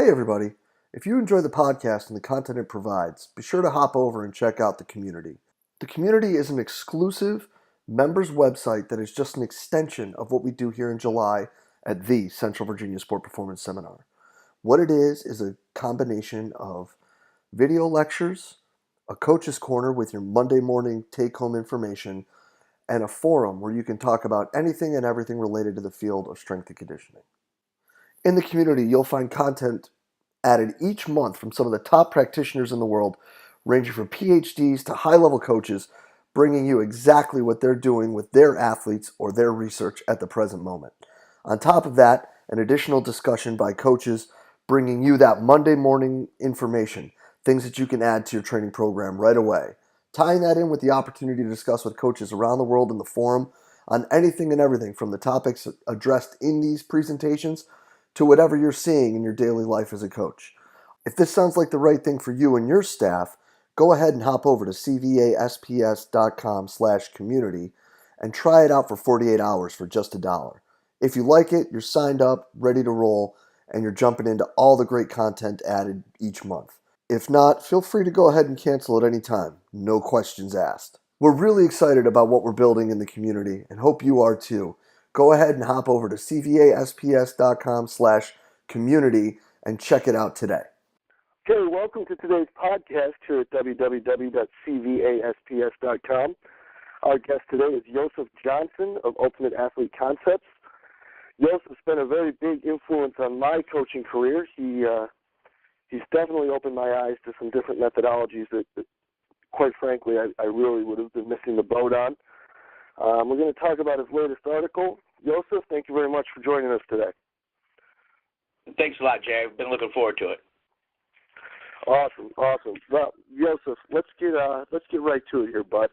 Hey everybody, if you enjoy the podcast and the content it provides, be sure to hop over and check out the community. The community is an exclusive members website that is just an extension of what we do here in July at the Central Virginia Sport Performance Seminar. What it is a combination of video lectures, a coach's corner with your Monday morning take-home information, and a forum where you can talk about anything and everything related to the field of strength and conditioning. In the community, you'll find content added each month from some of the top practitioners in the world, ranging from PhDs to high-level coaches, bringing you exactly what they're doing with their athletes or their research at the present moment. On top of that, an additional discussion by coaches bringing you that Monday morning information, things that you can add to your training program right away. Tying that in with the opportunity to discuss with coaches around the world in the forum on anything and everything from the topics addressed in these presentations to whatever you're seeing in your daily life as a coach. If this sounds like the right thing for you and your staff, go ahead and hop over to cvasps.com/community and try it out for 48 hours for just $1. If you like it, you're signed up, ready to roll, and you're jumping into all the great content added each month. If not, feel free to go ahead and cancel at any time. No questions asked. We're really excited about what we're building in the community and hope you are too. Go ahead and hop over to cvasps.com/community and check it out today. Okay, welcome to today's podcast here at www.cvasps.com. Our guest today is Yosef Johnson of Ultimate Athlete Concepts. Yosef's been a very big influence on my coaching career. He's definitely opened my eyes to some different methodologies that quite frankly, I really would have been missing the boat on. We're going to talk about his latest article. Yosef, thank you very much for joining us today. Thanks a lot, Jay. I've been looking forward to it. Awesome. Well, Yosef, let's get right to it here, bud.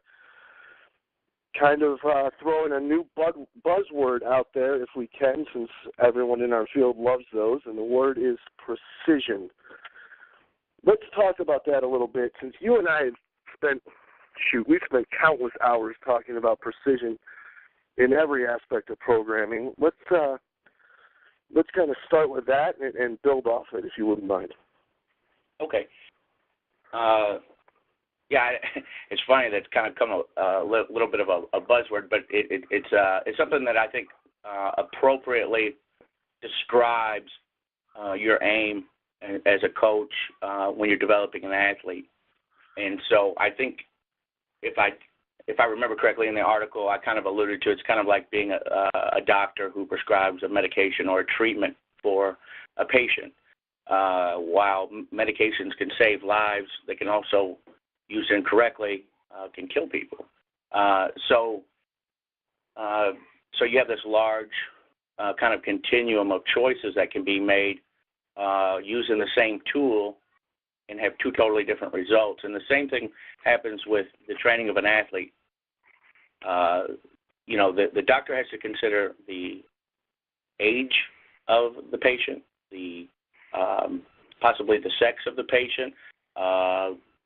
Kind of throwing a new buzzword out there, if we can, since everyone in our field loves those, and the word is precision. Let's talk about that a little bit, since you and I have we've spent countless hours talking about precision in every aspect of programming. Let's kind of start with that and build off it, if you wouldn't mind. Okay. Yeah, it's funny that's kind of come a little bit of a buzzword, but it's something that I think appropriately describes your aim as a coach when you're developing an athlete. And so I think if I remember correctly in the article, I kind of alluded to it's kind of like being a doctor who prescribes a medication or a treatment for a patient. While medications can save lives, they can also, used incorrectly, can kill people. So you have this large kind of continuum of choices that can be made using the same tool and have two totally different results. And the same thing happens with the training of an athlete. The doctor has to consider the age of the patient, possibly the sex of the patient,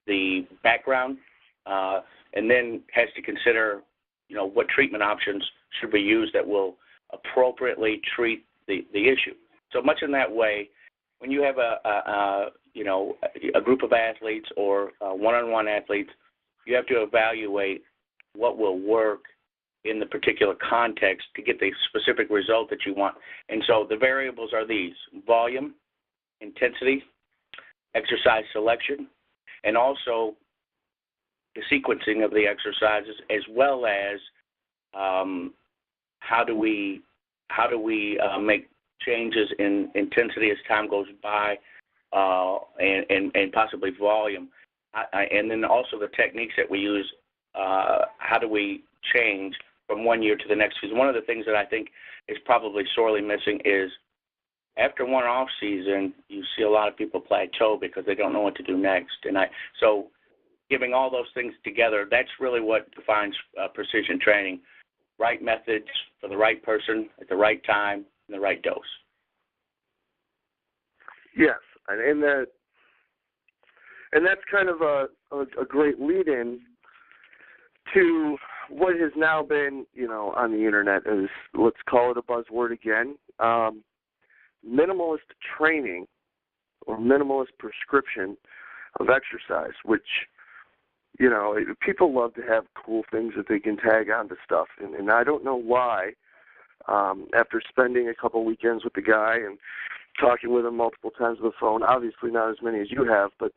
the background, and then has to consider, what treatment options should be used that will appropriately treat the issue. So much in that way, when you have a group of athletes or one-on-one athletes, you have to evaluate what will work in the particular context to get the specific result that you want. And so the variables are these: volume, intensity, exercise selection, and also the sequencing of the exercises, as well as how do we make changes in intensity as time goes by, and possibly volume, and then also the techniques that we use. How do we change from one year to the next? Because one of the things that I think is probably sorely missing is after one off season, you see a lot of people plateau because they don't know what to do next. So giving all those things together, that's really what defines precision training: right methods for the right person at the right time and the right dose. Yes, and that's kind of a great lead-in to what has now been, on the internet, as let's call it a buzzword again, minimalist training or minimalist prescription of exercise, which, you know, people love to have cool things that they can tag onto stuff. And I don't know why, after spending a couple weekends with the guy and talking with him multiple times on the phone, obviously not as many as you have, but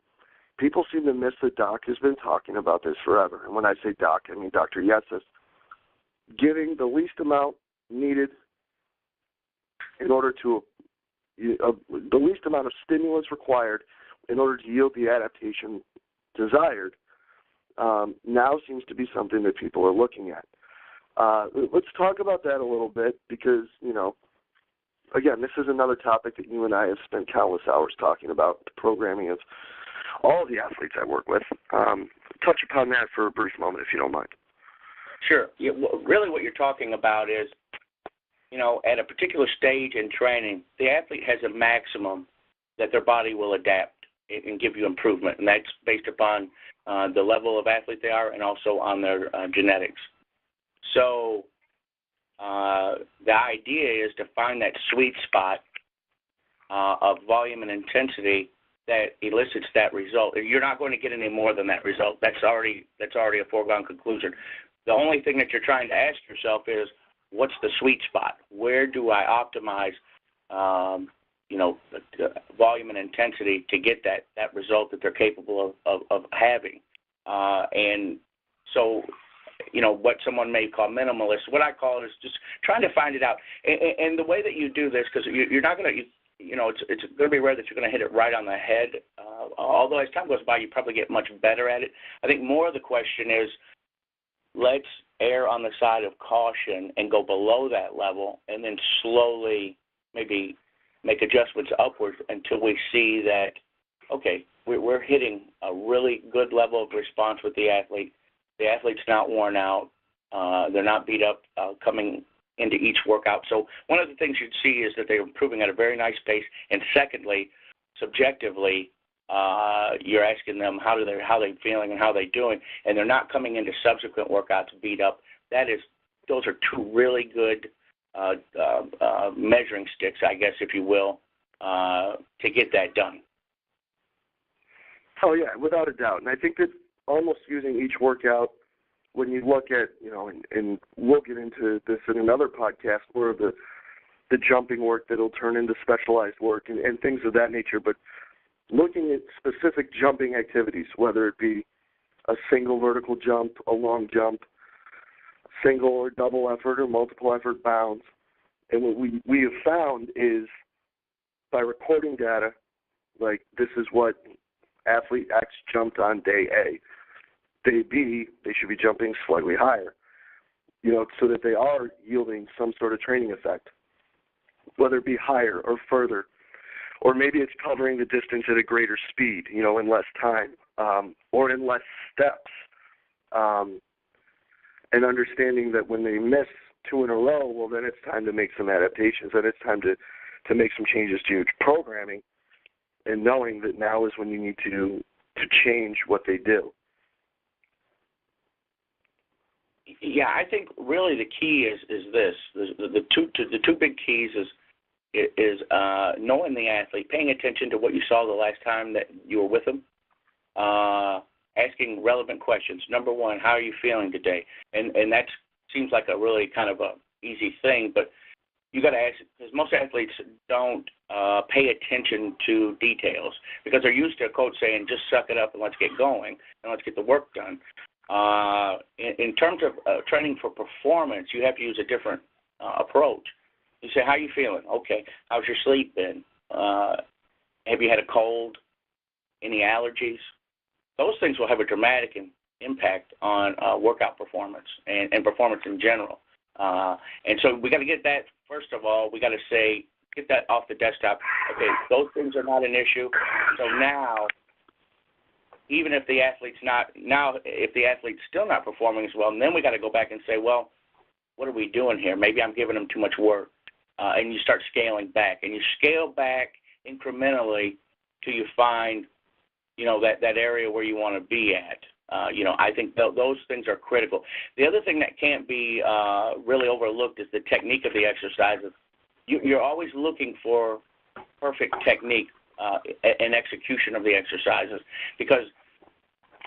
people seem to miss that Doc has been talking about this forever. And when I say Doc, I mean Dr. Yosef, giving the least amount needed in order to, the least amount of stimulus required in order to yield the adaptation desired, now seems to be something that people are looking at. Let's talk about that a little bit because, you know, again, this is another topic that you and I have spent countless hours talking about, the programming of all the athletes I work with. Touch upon that for a brief moment, if you don't mind. Sure. Yeah, really what you're talking about is, you know, at a particular stage in training, the athlete has a maximum that their body will adapt and give you improvement, and that's based upon the level of athlete they are and also on their genetics. So the idea is to find that sweet spot of volume and intensity that elicits that result. You're not going to get any more than that result. That's already a foregone conclusion. The only thing that you're trying to ask yourself is, what's the sweet spot? Where do I optimize, volume and intensity to get that result that they're capable of having? And so, you know, what someone may call minimalist, what I call it is just trying to find it out. And the way that you do this, because you're not going to, it's going to be rare that you're going to hit it right on the head. Although as time goes by, you probably get much better at it. I think more of the question is, let's err on the side of caution and go below that level and then slowly maybe make adjustments upwards until we see that, okay, we're hitting a really good level of response with the athlete. The athlete's not worn out. They're not beat up coming into each workout. So one of the things you'd see is that they're improving at a very nice pace. And secondly, subjectively, you're asking them how they're feeling and how they're doing, and they're not coming into subsequent workouts beat up. Those are two really good measuring sticks, I guess, if you will, to get that done. Oh yeah, without a doubt. And I think that almost using each workout, when you look at, and we'll get into this in another podcast, more of the jumping work that'll turn into specialized work and things of that nature, but looking at specific jumping activities, whether it be a single vertical jump, a long jump, single or double effort or multiple effort bounds. And what we have found is by recording data, like this is what athlete X jumped on day A. Day B, they should be jumping slightly higher, so that they are yielding some sort of training effect, whether it be higher or further. Or maybe it's covering the distance at a greater speed, in less time, or in less steps. And understanding that when they miss two in a row, well, then it's time to make some adaptations, and it's time to make some changes to your programming, and knowing that now is when you need to change what they do. Yeah, I think really the key is this. The two big keys is knowing the athlete, paying attention to what you saw the last time that you were with them, asking relevant questions. Number one, how are you feeling today? And that seems like a really kind of a easy thing, but you got to ask, because most athletes don't pay attention to details because they're used to a coach saying, just suck it up and let's get going and let's get the work done. In terms of training for performance, you have to use a different approach. You say, how are you feeling? Okay. How's your sleep been? Have you had a cold? Any allergies? Those things will have a dramatic impact on workout performance and performance in general. And so we got to get that, first of all, we got to say, get that off the desktop. Okay, those things are not an issue. So now, even if the athlete's still not performing as well, and then we got to go back and say, well, what are we doing here? Maybe I'm giving them too much work. And you start scaling back. And you scale back incrementally till you find, that area where you want to be at. I think those things are critical. The other thing that can't be really overlooked is the technique of the exercises. You're always looking for perfect technique. and execution of the exercises. Because,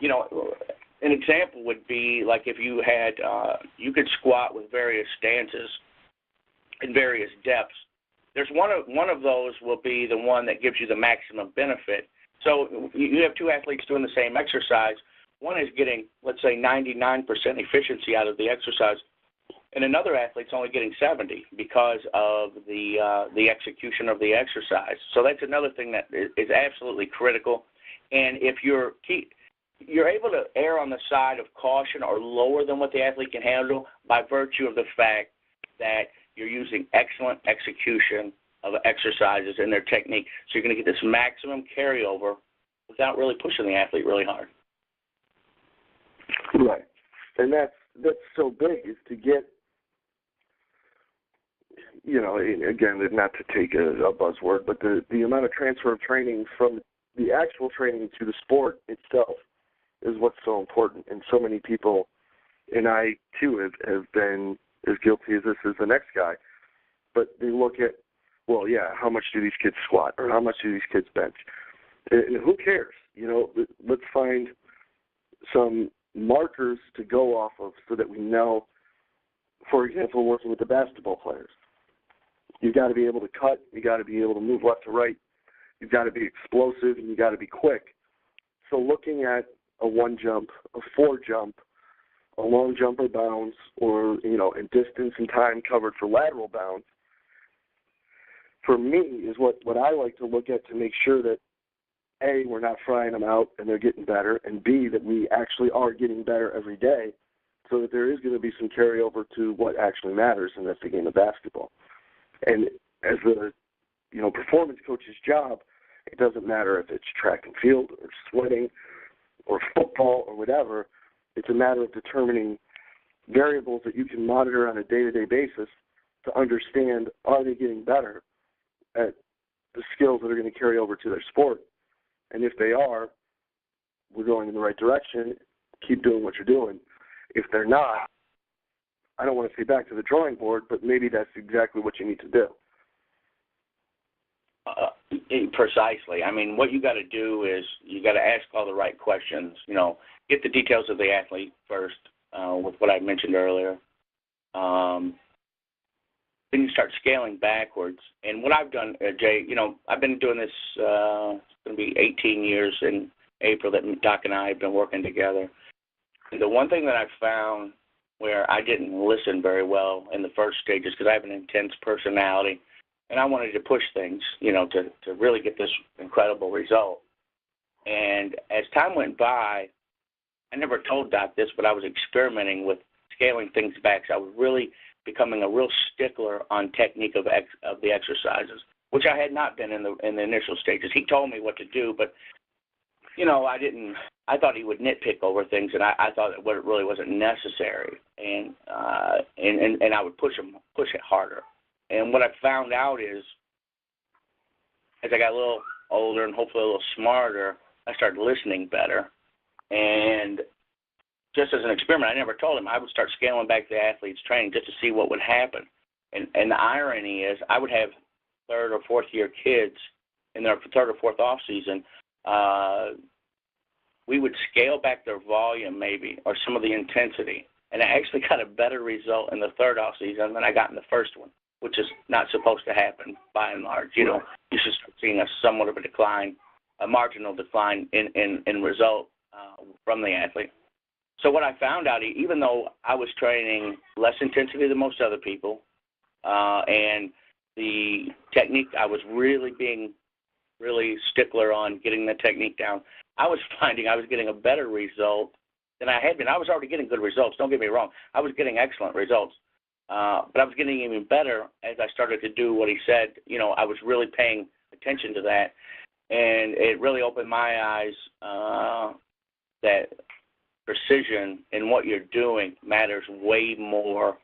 you know, an example would be like if you had, you could squat with various stances and various depths. There's one of those will be the one that gives you the maximum benefit. So you have two athletes doing the same exercise. One is getting, let's say, 99% efficiency out of the exercise, and another athlete's only getting 70 because of the execution of the exercise. So that's another thing that is absolutely critical. And if you're able to err on the side of caution or lower than what the athlete can handle by virtue of the fact that you're using excellent execution of exercises and their technique. So you're going to get this maximum carryover without really pushing the athlete really hard. Right. And that's so big, is to get, you know, again, not to take a buzzword, but the amount of transfer of training from the actual training to the sport itself is what's so important. And so many people, and I too have been as guilty as this as the next guy, but they look at, well, yeah, how much do these kids squat or how much do these kids bench? And who cares? You know, let's find some markers to go off of so that we know, for example, working with the basketball players. You've got to be able to cut. You've got to be able to move left to right. You've got to be explosive, and you've got to be quick. So looking at a one jump, a four jump, a long jumper bounce, or, you know, in distance and time covered for lateral bounce, for me is what I like to look at to make sure that, A, we're not frying them out and they're getting better, and B, that we actually are getting better every day so that there is going to be some carryover to what actually matters, and that's the game of basketball. And as the, you know, performance coach's job, it doesn't matter if it's track and field or sweating or football or whatever. It's a matter of determining variables that you can monitor on a day-to-day basis to understand, are they getting better at the skills that are going to carry over to their sport. And if they are, we're going in the right direction. Keep doing what you're doing. If they're not, I don't want to say back to the drawing board, but maybe that's exactly what you need to do. Precisely. I mean, what you got to do is you got to ask all the right questions. You know, get the details of the athlete first, with what I mentioned earlier. Then you start scaling backwards. And what I've done, Jay, you know, I've been doing this, it's going to be 18 years in April that Doc and I have been working together. And the one thing that I've found where I didn't listen very well in the first stages, because I have an intense personality, and I wanted to push things, you know, to really get this incredible result. And as time went by, I never told Doc this, but I was experimenting with scaling things back. So I was really becoming a real stickler on technique of the exercises, which I had not been in the initial stages. He told me what to do, but, you know, I thought he would nitpick over things, and I thought it really wasn't necessary. And I would push it harder. And what I found out is, as I got a little older and hopefully a little smarter, I started listening better. And just as an experiment, I never told him, I would start scaling back the athlete's training just to see what would happen. And the irony is, I would have third or fourth year kids in their third or fourth off season. We would scale back their volume maybe, or some of the intensity. And I actually got a better result in the third off season than I got in the first one, which is not supposed to happen by and large. You know, you should start seeing somewhat of a decline, a marginal decline in result from the athlete. So what I found out, even though I was training less intensity than most other people, and the technique, I was really being stickler on getting the technique down, I was finding I was getting a better result than I had been. I was already getting good results, don't get me wrong. I was getting excellent results. But I was getting even better as I started to do what he said. You know, I was really paying attention to that, and it really opened my eyes that precision in what you're doing matters way more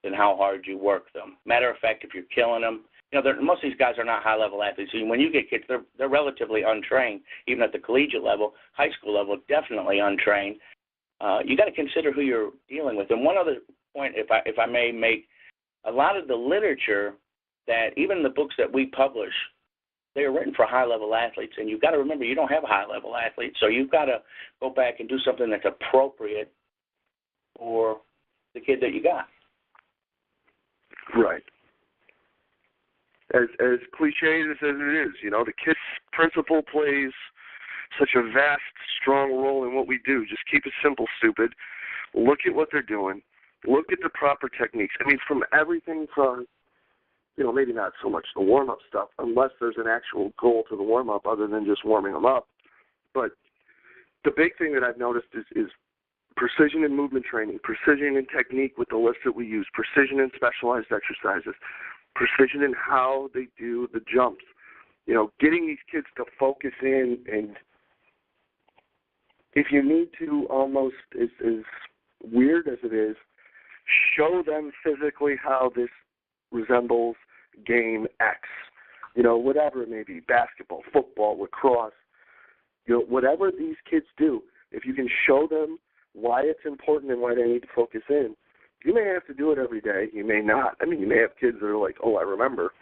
than how hard you work them. Matter of fact, if you're killing them, you know, most of these guys are not high-level athletes. So when you get kids, they're relatively untrained, even at the collegiate level, high school level, definitely untrained. You got to consider who you're dealing with. And one other point, if I may make, a lot of the literature that even the books that we publish they are written for high-level athletes, and you've got to remember you don't have a high-level athlete, so you've got to go back and do something that's appropriate for the kid that you got. Right. As cliche as it is, the KISS principle plays such a vast, strong role in what we do. Just keep it simple, stupid. Look at what they're doing. Look at the proper techniques. I mean, from everything from, maybe not so much the warm-up stuff, unless there's an actual goal to the warm-up other than just warming them up. But the big thing that I've noticed is precision in movement training, precision in technique with the lifts that we use, precision in specialized exercises, precision in how they do the jumps. Getting these kids to focus in, and if you need to, almost as weird as it is, show them physically how this resembles game X. Whatever it may be, basketball, football, lacrosse, whatever these kids do, if you can show them why it's important and why they need to focus in, you may have to do it every day. You may not. I mean, you may have kids that are like, oh, I remember.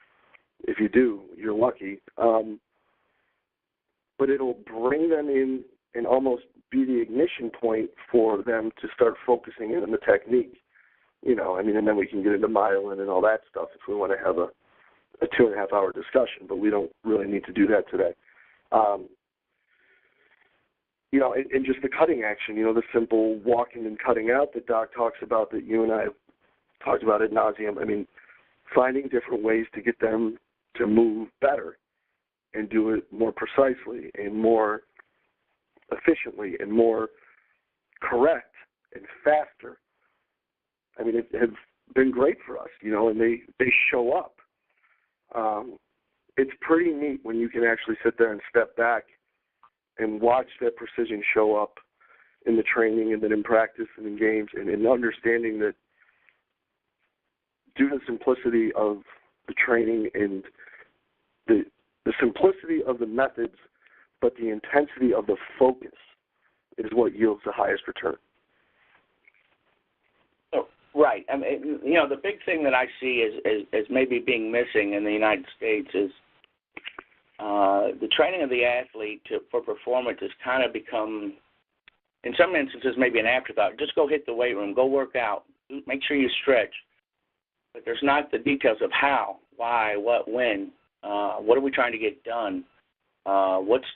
If you do, you're lucky. But it'll bring them in and almost be the ignition point for them to start focusing in on the technique. And then we can get into myelin and all that stuff if we want to have a 2.5-hour discussion, but we don't really need to do that today. And just the cutting action, the simple walking and cutting out that Doc talks about, that you and I have talked about ad nauseum. I mean, finding different ways to get them to move better and do it more precisely and more efficiently and more correct and faster. I mean, it has been great for us, and they show up. It's pretty neat when you can actually sit there and step back and watch that precision show up in the training and then in practice and in games, and in understanding that due to the simplicity of the training and the simplicity of the methods, but the intensity of the focus is what yields the highest return. Right. I mean, the big thing that I see as maybe being missing in the United States is the training of the athlete for performance has kind of become, in some instances, maybe an afterthought. Just go hit the weight room, go work out, make sure you stretch. But there's not the details of how, why, what, when, what are we trying to get done, what's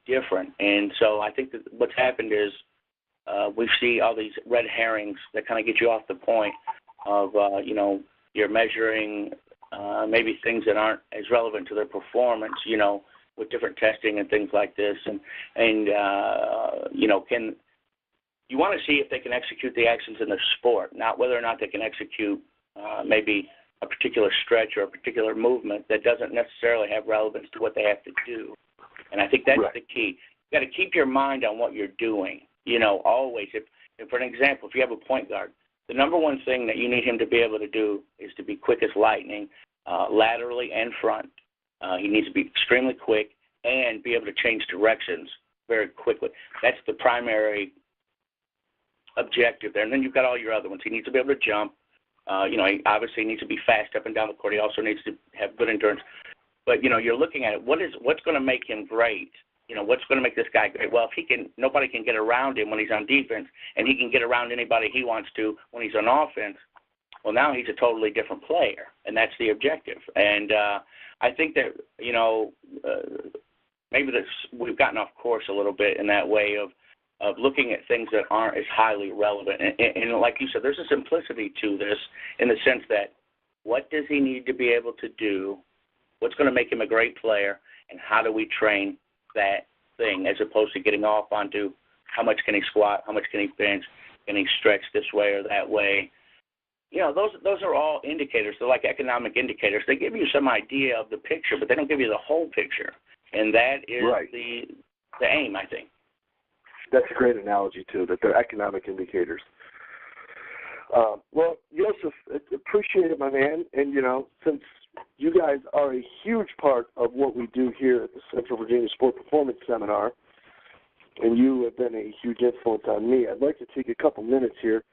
different. And so I think that what's happened is we see all these red herrings that kind of get you off the point of, you're measuring maybe things that aren't as relevant to their performance, with different testing and things like this. And can you want to see if they can execute the actions in their sport, not whether or not they can execute maybe a particular stretch or a particular movement that doesn't necessarily have relevance to what they have to do. And I think that's right. The key. You've got to keep your mind on what you're doing. Always. If for an example, if you have a point guard, the number one thing that you need him to be able to do is to be quick as lightning, laterally and front. He needs to be extremely quick and be able to change directions very quickly. That's the primary objective there. And then you've got all your other ones. He needs to be able to jump. He obviously needs to be fast up and down the court. He also needs to have good endurance. But, you're looking at it. What's going to make him great? What's going to make this guy great? Well, if nobody can get around him when he's on defense, and he can get around anybody he wants to when he's on offense, well, now he's a totally different player, and that's the objective. And I think that, maybe we've gotten off course a little bit in that way of looking at things that aren't as highly relevant. And like you said, there's a simplicity to this in the sense that what does he need to be able to do, what's going to make him a great player, and how do we train that thing, as opposed to getting off onto how much can he squat, how much can he bench, can he stretch this way or that way. Those are all indicators. They're like economic indicators. They give you some idea of the picture, but they don't give you the whole picture. And that is right. the aim, I think. That's a great analogy, too, that they're economic indicators. Well, Yosef, appreciate it, my man. And, since you guys are a huge part of what we do here at the Central Virginia Sport Performance Seminar, and you have been a huge influence on me, I'd like to take a couple minutes here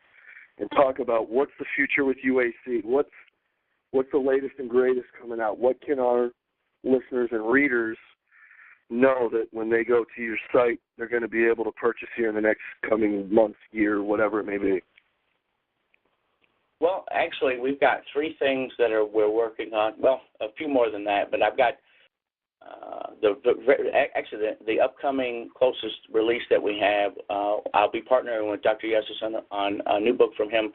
and talk about what's the future with UAC. What's the latest and greatest coming out? What can our listeners and readers know that when they go to your site, they're going to be able to purchase here in the next coming month, year, whatever it may be? Well, actually, we've got 3 things that we're working on. Well, a few more than that, but I've got the upcoming closest release that we have. I'll be partnering with Dr. Yosef on a new book from him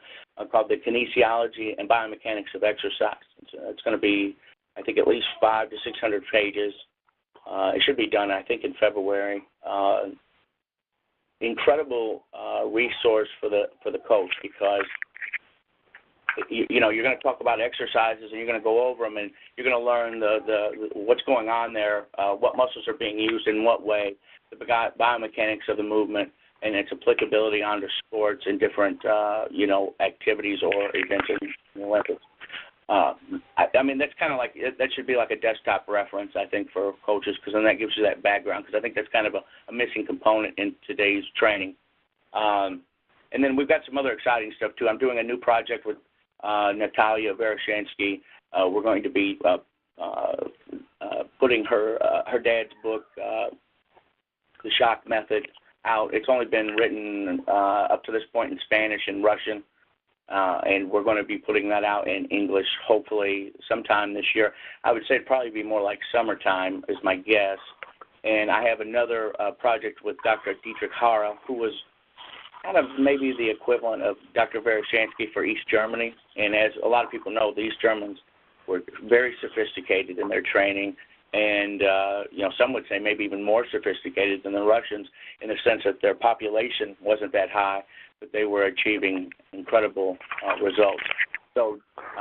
called The Kinesiology and Biomechanics of Exercise. It's going to be, I think, at least 500 to 600 pages. It should be done, I think, in February. Incredible resource for the coach, because you know, you're going to talk about exercises and you're going to go over them, and you're going to learn the what's going on there, what muscles are being used in what way, the biomechanics of the movement, and its applicability onto sports and different activities or events in the Olympics. I mean, that's kind of like, that should be like a desktop reference, I think, for coaches, because then that gives you that background, because I think that's kind of a missing component in today's training. And then we've got some other exciting stuff, too. I'm doing a new project with Natalia Veroshansky. We're going to be putting her dad's book, The Shock Method, out. It's only been written up to this point in Spanish and Russian, and we're going to be putting that out in English hopefully sometime this year. I would say it'd probably be more like summertime is my guess. And I have another project with Dr. Dietrich Hara, who was kind of maybe the equivalent of Dr. Veroshansky for East Germany. And as a lot of people know, the East Germans were very sophisticated in their training, and some would say maybe even more sophisticated than the Russians, in the sense that their population wasn't that high, but they were achieving incredible results. So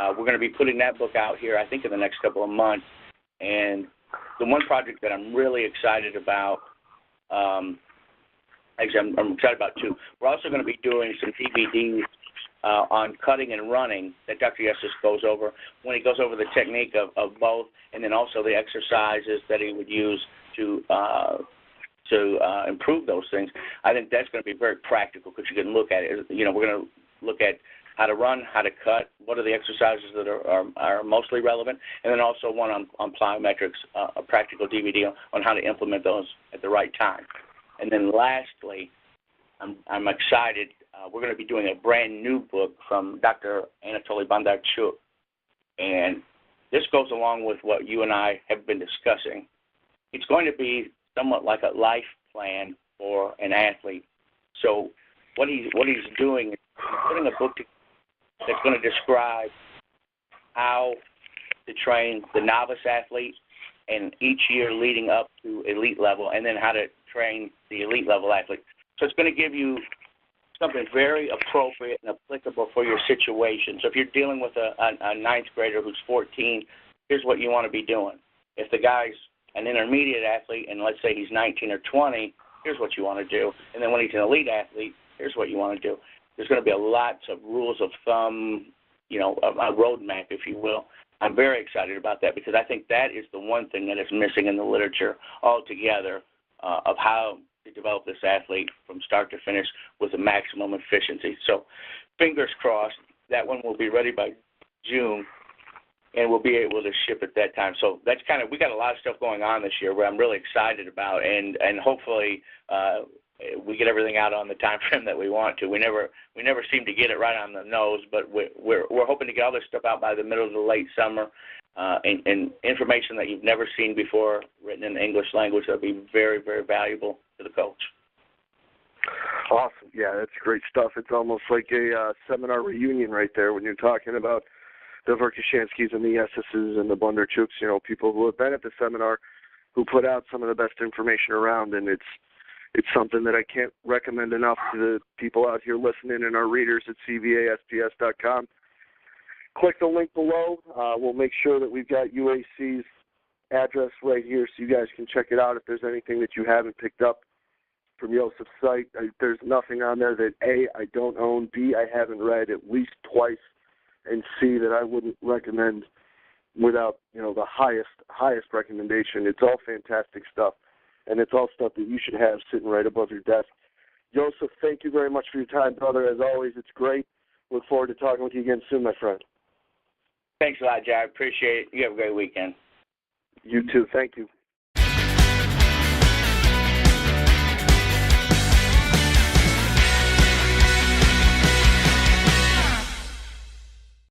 we're going to be putting that book out here, I think, in the next couple of months. And the one project that I'm really excited about, actually I'm excited about 2. We're also going to be doing some DVDs on cutting and running that Dr. Yosef goes over, when he goes over the technique of both, and then also the exercises that he would use to improve those things. I think that's going to be very practical, because you can look at it. You know, we're going to look at how to run, how to cut, what are the exercises that are mostly relevant, and then also one on plyometrics, a practical DVD on how to implement those at the right time. And then lastly, I'm excited. We're going to be doing a brand new book from Dr. Anatoly Bondarchuk, and this goes along with what you and I have been discussing. It's going to be somewhat like a life plan for an athlete. So what he's doing is putting a book that's going to describe how to train the novice athlete, and each year leading up to elite level, and then how to train the elite level athlete. So it's going to give you something very appropriate and applicable for your situation. So if you're dealing with a ninth grader who's 14, here's what you want to be doing. If the guy's an intermediate athlete, and let's say he's 19 or 20, here's what you want to do. And then when he's an elite athlete, here's what you want to do. There's going to be lots of rules of thumb, a roadmap, if you will. I'm very excited about that, because I think that is the one thing that is missing in the literature altogether, of how to develop this athlete from start to finish with the maximum efficiency. So fingers crossed, that one will be ready by June, and we'll be able to ship at that time. So that's we got a lot of stuff going on this year where I'm really excited about, and hopefully we get everything out on the time frame that we want to. We never seem to get it right on the nose, but we're hoping to get all this stuff out by the middle of the late summer, and information that you've never seen before, written in the English language, that'll be very, very valuable to the coach. Awesome. Yeah, that's great stuff. It's almost like a seminar reunion right there when you're talking about the Verkhoshanskys and the Yesses and the Bondarchuks, people who have been at the seminar, who put out some of the best information around, and it's something that I can't recommend enough to the people out here listening and our readers at cvasps.com. Click the link below. We'll make sure that we've got UAC's address right here so you guys can check it out if there's anything that you haven't picked up from Yosef's site. There's nothing on there that, A, I don't own, B, I haven't read at least twice, and C, that I wouldn't recommend without, the highest recommendation. It's all fantastic stuff, and it's all stuff that you should have sitting right above your desk. Yosef, thank you very much for your time, brother. As always, it's great. Look forward to talking with you again soon, my friend. Thanks a lot, Jay. I appreciate it. You have a great weekend. You too. Thank you.